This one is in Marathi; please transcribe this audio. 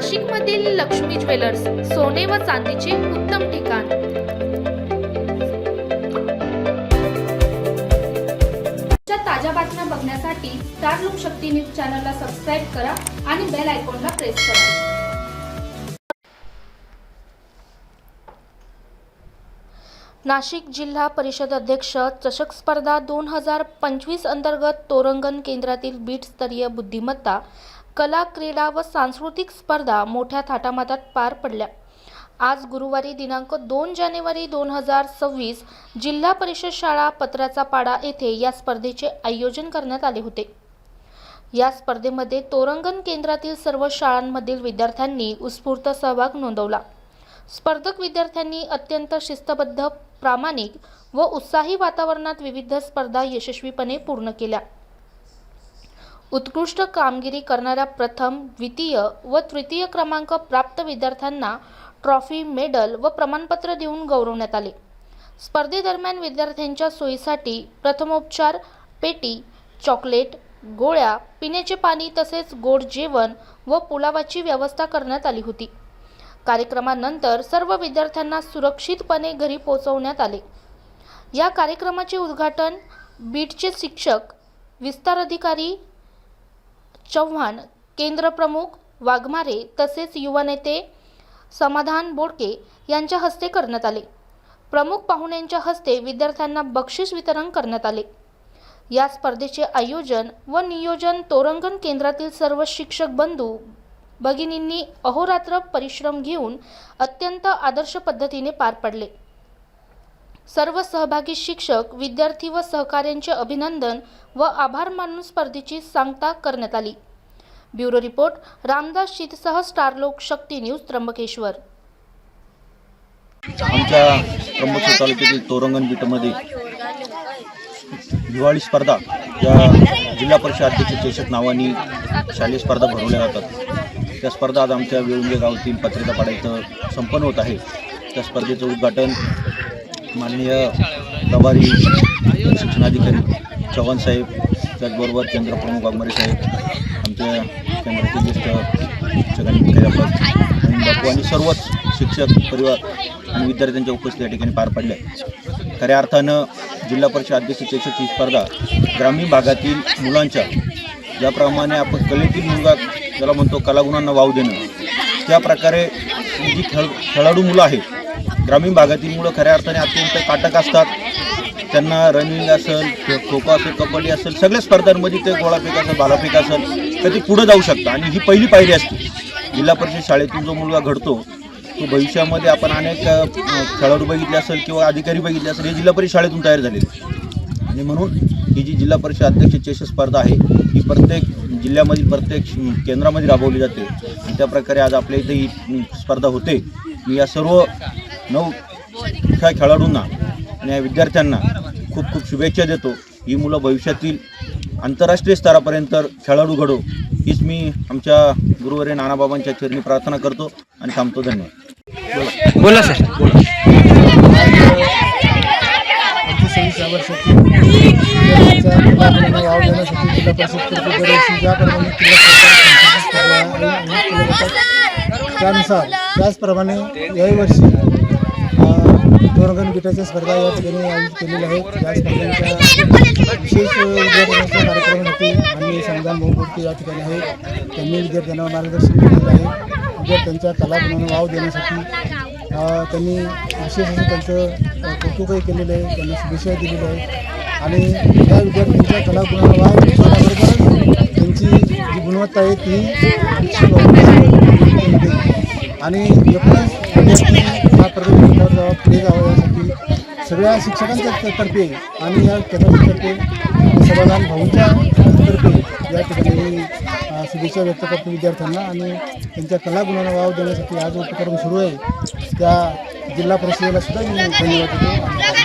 नाशिकमधील लक्ष्मी ज्वेलर्स, सोने व चांदीचे उत्तम ठिकाण। ताज्या बातम्या बघण्यासाठी स्टार लोकशक्ती न्यूज चॅनलला सबस्क्राइब करा आणि बेल आयकॉनला प्रेस करा। नाशिक जिल्हा परिषद अध्यक्ष चषक स्पर्धा 2025 अंतर्गत तोरंगण केंद्रातील बीट स्तरीय बुद्धिमत्ता, कला, क्रीडा व सांस्कृतिक स्पर्धा मोठ्या थाटामाटात पार पडल्या। आज गुरुवारी दिनांक 2 जानेवारी 2026 जिल्हा परिषद शाळा पत्र्याचा पाडा येथे या स्पर्धेचे आयोजन करण्यात आले होते। या स्पर्धेमध्ये तोरंगण केंद्रातील सर्व शाळांमधील विद्यार्थ्यांनी उत्स्फूर्त सहभाग नोंदवला। स्पर्धक विद्यार्थ्यांनी अत्यंत शिस्तबद्ध, प्रामाणिक व उत्साही वातावरणात विविध स्पर्धा यशस्वीपणे पूर्ण केल्या। उत्कृष्ट कामगिरी करणाऱ्या प्रथम, द्वितीय व तृतीय क्रमांक प्राप्त विद्यार्थ्यांना ट्रॉफी, मेडल व प्रमाणपत्र देऊन गौरवण्यात आले। स्पर्धेदरम्यान विद्यार्थ्यांच्या सोयीसाठी प्रथमोपचार पेटी, चॉकलेट, गोळ्या, पिण्याचे पाणी तसेच गोड जेवण व पुलावाची व्यवस्था करण्यात आली होती। कार्यक्रमानंतर सर्व विद्यार्थ्यांना सुरक्षितपणे घरी पोहोचवण्यात आले। या कार्यक्रमाचे उद्घाटन बीटचे शिक्षक, विस्तार अधिकारी चव्हाण, केंद्र प्रमुख वाघमारे तसेच युवा नेते समाधान बोडके यांच्या हस्ते करण्यात आले। प्रमुख पाहुण्यांच्या हस्ते विद्यार्थ्यांना बक्षीस वितरण करण्यात आले। या स्पर्धेचे आयोजन व नियोजन तोरंगण केंद्रातील सर्व शिक्षक बंधू भगिनींनी अहोरात्र परिश्रम घेऊन अत्यंत आदर्श पद्धतीने पार पडले। सर्व सहभागी शिक्षक, विद्यार्थी व सहकाऱ्यांचे अभिनंदन व आभार मानून स्पर्धेची सांगता करण्यात आली। ब्युरो रिपोर्ट, रामदास शीतसह स्टार लोकशक्ती न्यूज, त्र्यंबकेश्वर। आमच्या त्र्यंबकेश्वर तालुक्यातील तोरंगण बीटमध्ये दिवाळी स्पर्धा या जिल्हा परिषद अध्यक्ष चषक नावाने शालेय स्पर्धा भरवल्या जातात। त्या स्पर्धा आज आमच्या वेळुंगे गावातील पत्रिका पाडा इथं संपन्न होत आहे। त्या स्पर्धेचं उद्घाटन माननीय प्रभारी शिक्षणाधिकारी चव्हाण साहेब, त्याचबरोबर केंद्र प्रमुख वाघमारे साहेब, आमच्या केंद्राचे ज्येष्ठ बापू आणि सर्वच शिक्षक परिवार आणि विद्यार्थ्यांच्या उपस्थित या ठिकाणी पार पडल्या। खऱ्या अर्थानं जिल्हा परिषद अध्यक्ष चषकची स्पर्धा ग्रामीण भागातील मुलांच्या, ज्याप्रमाणे आपण कलेतील मुलगा ज्याला म्हणतो कलागुणांना वाव देणं, त्या प्रकारे जी खेळाडू मुलं आहेत ग्रामीण भागातील मुलं खऱ्या अर्थाने अत्यंत काटक असतात। त्यांना रनिंग असेल, खो खो असेल, कबड्डी असेल, सगळ्या स्पर्धांमध्ये ते गोळाफेक असेल, भालाफेक असेल तर ते पुढे जाऊ शकतात आणि ही पहिली पायरी असते। जिल्हा परिषद शाळेतून जो मुलगा घडतो तो भविष्यामध्ये आपण अनेक खेळाडू बघितले असेल किंवा अधिकारी बघितले असेल, हे जिल्हा परिषद शाळेतून तयार झालेले आणि म्हणून ही जी जिल्हा परिषद अध्यक्ष चषक स्पर्धा आहे ही प्रत्येक जिल्ह्यामधील प्रत्येक केंद्रामध्ये राबवली जाते आणि त्या प्रकारे आज आपल्या इथे ही स्पर्धा होते। मी या सर्व 9 खेळाडूंना आणि या विद्यार्थ्यांना खूप खूप शुभेच्छा देतो। ही मुलं भविष्यातील आंतरराष्ट्रीय स्तरापर्यंत खेळाडू घडो हीच मी आमच्या गुरुवारी नानाबाबांच्या चरणी प्रार्थना करतो आणि थांबतो। धन्यवाद। बोला सर, बोला। 26 वर्षाची मुलांना वाव देण्यासाठी जिल्हा परिषद दरवर्षी ज्याप्रमाणे त्यानुसार त्याचप्रमाणे याही वर्षी तोरंगण बीटाच्या स्पर्धा या ठिकाणी आयोजित केलेल्या आहेत। या स्पर्धांच्या विशेष उद्घाटनाचा कार्यक्रम होते आणि समाधान बोडके या ठिकाणी आहेत। त्यांनी विद्यार्थ्यांना मार्गदर्शन केलेलं आहे। विद्यार्थ्यांच्या कलागुणांना वाव देण्यासाठी त्यांनी विशेष असं त्यांचं कौतुकही केलेलं आहे, त्यांना शुभेच्छा दिलेल्या आहेत आणि त्या विद्यार्थ्यांच्या कलागुणांना वाव देण्याबरोबरच त्यांची जी गुणवत्ता आहे ती आणि एकूणच विद्यार्थी हा प्रगतीपथावर पुढे जावा यासाठी सगळ्या शिक्षकांच्या तर्फे आणि या केंद्रातर्फे समाधान भाऊंच्या तर्फे या ठिकाणी शुभेच्छा व्यक्त करतो विद्यार्थ्यांना आणि त्यांच्या कलागुणांना वाव देण्यासाठी हा जो उपक्रम सुरू आहे त्या जिल्हा परिषदेला सुद्धा मी धन्यवाद देतो।